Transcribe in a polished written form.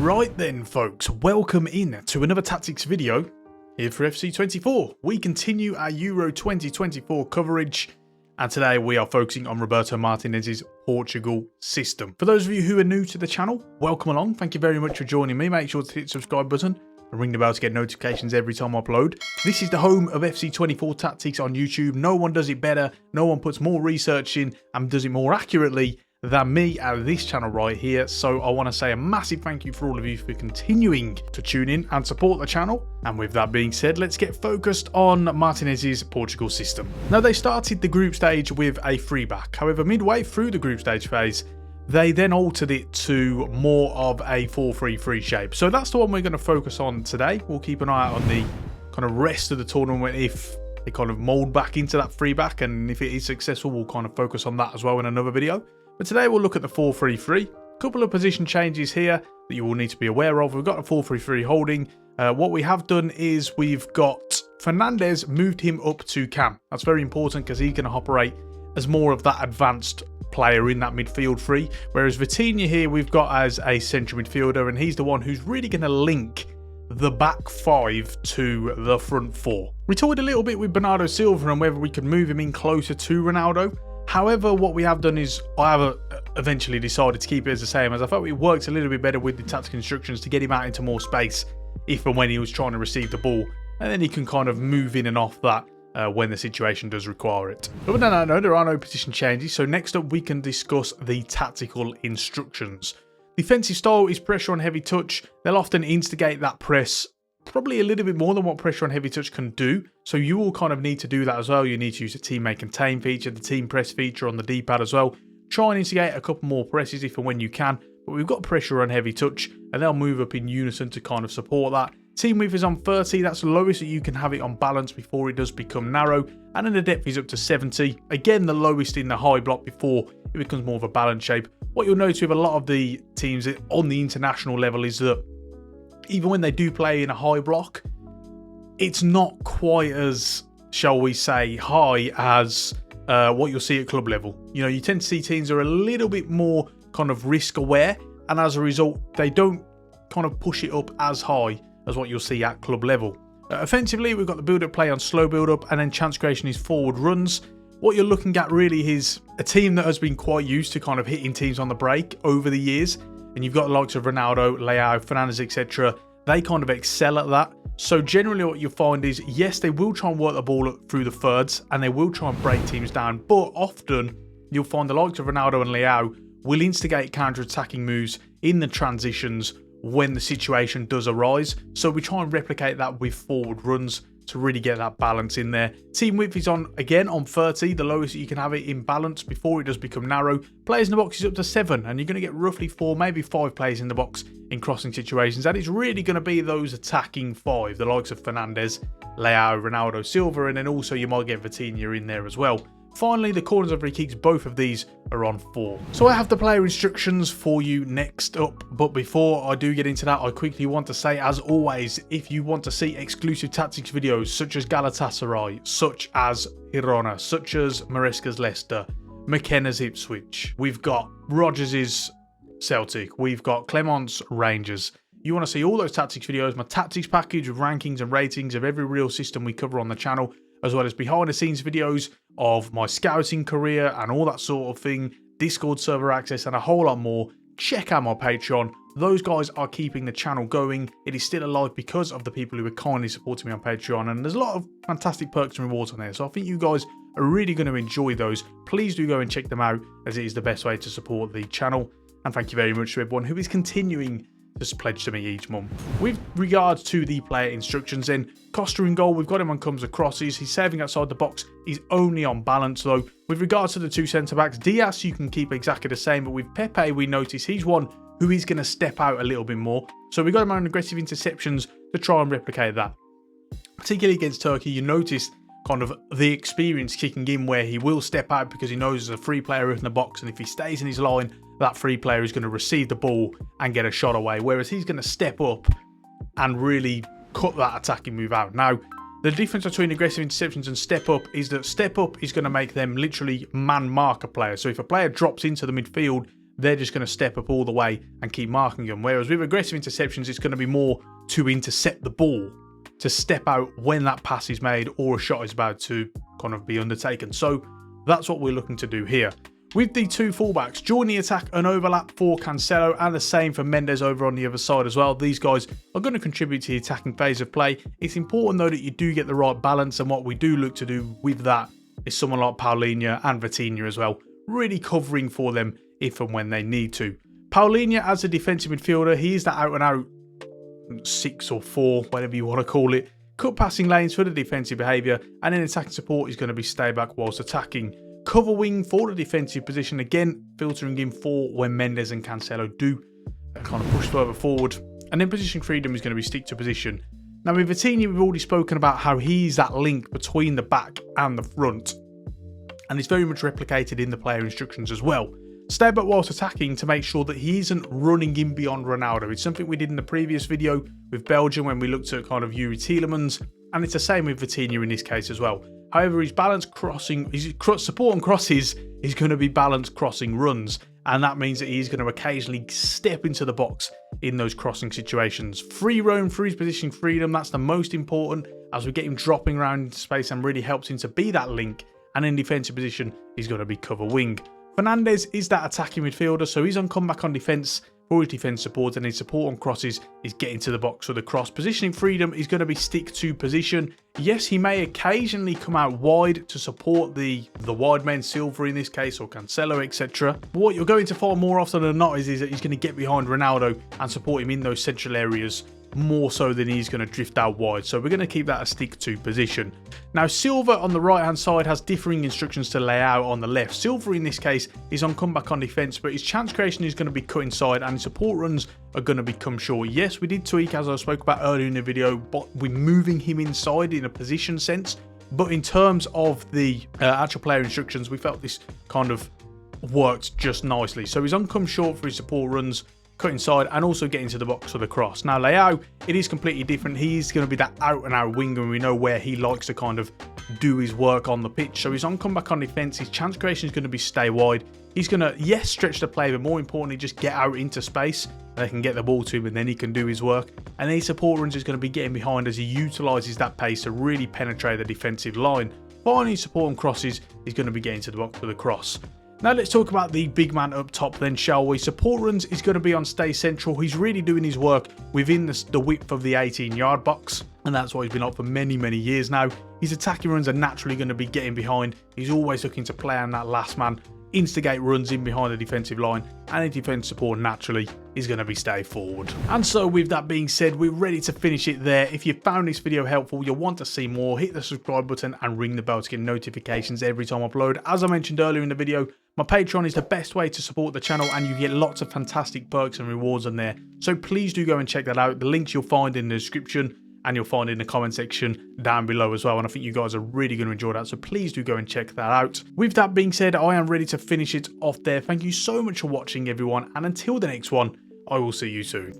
Right then folks, welcome in to another tactics video here for FC24. We continue our Euro 2024 coverage and today we are focusing on Roberto Martinez's Portugal system. For those of you who are new to the channel, welcome along. Thank you very much for joining me. Make sure to hit the subscribe button and ring the bell to get notifications every time I upload. This is the home of FC24 tactics on YouTube. No one does it better, no one puts more research in and does it more accurately than me at this channel right here. So I want to say a massive thank you for all of you for continuing to tune in and support the channel. And with that being said, let's get focused on Martinez's Portugal system. Now, they started the group stage with a 3-back. However, midway through the group stage phase, they then altered it to more of a 4-3-3 shape. So that's the one we're going to focus on today. We'll keep an eye out on the kind of rest of the tournament if they kind of mold back into that 3-back, and if it is successful, we'll kind of focus on that as well in another video. But today we'll look at the 4-3-3. A couple of position changes here that you will need to be aware of. We've got a 4-3-3 holding. What we have done is we've got Fernandes, moved him up to cam. That's very important because he's going to operate as more of that advanced player in that midfield three. Whereas Vitinha here we've got as a central midfielder, and he's the one who's really going to link the back 5 to the front 4. We toyed a little bit with Bernardo Silva and whether we could move him in closer to Ronaldo. However, what we have done is I have eventually decided to keep it as the same, as I thought it worked a little bit better with the tactical instructions to get him out into more space if and when he was trying to receive the ball, and then he can kind of move in and off that when the situation does require it. But no, there are no position changes. So next up we can discuss the tactical instructions. Defensive style is pressure on heavy touch. They'll often instigate that press probably a little bit more than what pressure on heavy touch can do. So you will kind of need to do that as well. You need to use the teammate contain feature, the team press feature on the D-pad as well. Try and instigate a couple more presses if and when you can. But we've got pressure on heavy touch and they'll move up in unison to kind of support that. Team width is on 30. That's the lowest that you can have it on balance before it does become narrow. And then the depth is up to 70. Again, the lowest in the high block before it becomes more of a balanced shape. What you'll notice with a lot of the teams on the international level is that even when they do play in a high block, it's not quite as, shall we say, high as what you'll see at club level. You know, you tend to see teams are a little bit more kind of risk aware, and as a result, they don't kind of push it up as high as what you'll see at club level. Offensively, we've got the build-up play on slow build-up, and then chance creation is forward runs. What you're looking at really is a team that has been quite used to kind of hitting teams on the break over the years. And you've got the likes of Ronaldo, Leao, Fernandes, etc. They kind of excel at that. So generally what you'll find is, yes, they will try and work the ball up through the thirds and they will try and break teams down. But often you'll find the likes of Ronaldo and Leao will instigate counter-attacking moves in the transitions when the situation does arise. So we try and replicate that with forward runs to really get that balance in there. Team width is on, again, on 30, the lowest that you can have it in balance before it does become narrow. Players in the box is up to 7, and you're going to get roughly 4, maybe 5 players in the box in crossing situations. And it's really going to be those attacking 5, the likes of Fernandes, Leao, Ronaldo, Silva, and then also you might get Vitinha in there as well. Finally, the corners and free kicks, both of these are on 4. So I have the player instructions for you next up. But before I do get into that, I quickly want to say, as always, if you want to see exclusive tactics videos such as Galatasaray, such as Girona, such as Maresca's Leicester, McKenna's Ipswich, we've got Rodgers's Celtic, we've got Clement's Rangers. You want to see all those tactics videos, my tactics package with rankings and ratings of every real system we cover on the channel, as well as behind the scenes videos of my scouting career and all that sort of thing, Discord server access and a whole lot more, check out my Patreon. Those guys are keeping the channel going. It is still alive because of the people who are kindly supporting me on Patreon, and there's a lot of fantastic perks and rewards on there. So I think you guys are really going to enjoy those. Please do go and check them out, as it is the best way to support the channel. And thank you very much to everyone who is continuing to pledge to me each month. With regards to the player instructions then, Costa in goal, we've got him on comes and crosses. He's saving outside the box. He's only on balance though. With regards to the 2 centre-backs, Diaz you can keep exactly the same, but with Pepe we notice he's one who is going to step out a little bit more. So we got him on aggressive interceptions to try and replicate that. Particularly against Turkey, you notice kind of the experience kicking in where he will step out because he knows there's a free player in the box, and if he stays in his line, that free player is going to receive the ball and get a shot away, whereas he's going to step up and really cut that attacking move out. Now, the difference between aggressive interceptions and step up is that step up is going to make them literally man mark a player. So if a player drops into the midfield, they're just going to step up all the way and keep marking them. Whereas with aggressive interceptions, it's going to be more to intercept the ball, to step out when that pass is made or a shot is about to kind of be undertaken. So that's what we're looking to do here. With the two fullbacks, join the attack and overlap for Cancelo, and the same for Mendes over on the other side as well. These guys are going to contribute to the attacking phase of play. It's important though that you do get the right balance, and what we do look to do with that is someone like Paulinho and Vitinha as well, really covering for them if and when they need to. Paulinho as a defensive midfielder, he is that out and out 6 or 4, whatever you want to call it. Cut passing lanes for the defensive behaviour, and in attacking support is going to be stay back whilst attacking. Cover wing for the defensive position, again filtering in for when Mendes and Cancelo do kind of push further forward. And then position freedom is going to be stick to position. Now with Vitinha, we've already spoken about how he's that link between the back and the front, and it's very much replicated in the player instructions as well. Stay back whilst attacking to make sure that he isn't running in beyond Ronaldo. It's something we did in the previous video with Belgium when we looked at kind of Yuri Tielemans, and it's the same with Vitinha in this case as well. However, his balanced crossing, his support on crosses is going to be balanced crossing runs, and that means that he's going to occasionally step into the box in those crossing situations. Free roam through his positioning freedom, that's the most important, as we get him dropping around into space and really helps him to be that link, and in defensive position, he's going to be cover wing. Fernandes is that attacking midfielder, so he's on comeback on defence for his defence support, and his support on crosses is getting to the box for the cross. Positioning freedom is going to be stick to position. Yes, he may occasionally come out wide to support the wide men, Silva in this case, or Cancelo, etc. But what you're going to find more often than not is that he's going to get behind Ronaldo and support him in those central areas more so than he's going to drift out wide. So we're going to keep that a stick to position. Now Silva on the right hand side has differing instructions to lay out on the left. Silva in this case is on comeback on defence, but his chance creation is going to be cut inside and his support runs are going to become short. Yes, we did tweak, as I spoke about earlier in the video, but we're moving him inside in a position sense. But in terms of the actual player instructions, we felt this kind of worked just nicely. So he's on come short for his support runs, cut inside, and also get into the box for the cross. Now Leao, it is completely different. He's going to be that out and out winger, and we know where he likes to kind of do his work on the pitch. So he's on comeback on defence. His chance creation is going to be stay wide. He's going to, yes, stretch the play, but more importantly, just get out into space. They can get the ball to him and then he can do his work. And his support runs is going to be getting behind as he utilises that pace to really penetrate the defensive line. Finally, support on crosses is going to be getting to the box for the cross. Now let's talk about the big man up top then, shall we? Support runs is going to be on stay central. He's really doing his work within the width of the 18-yard box, and that's what he's been up for many, many years now. His attacking runs are naturally going to be getting behind. He's always looking to play on that last man, instigate runs in behind the defensive line, and his defence support naturally is going to be stay forward. And so with that being said, we're ready to finish it there. If you found this video helpful, you'll want to see more, hit the subscribe button and ring the bell to get notifications every time I upload. As I mentioned earlier in the video, my Patreon is the best way to support the channel, and you get lots of fantastic perks and rewards on there. So please do go and check that out. The links you'll find in the description, and you'll find it in the comment section down below as well, and I think you guys are really going to enjoy that, so please do go and check that out. With that being said, I am ready to finish it off there. Thank you so much for watching, everyone, and until the next one, I will see you soon.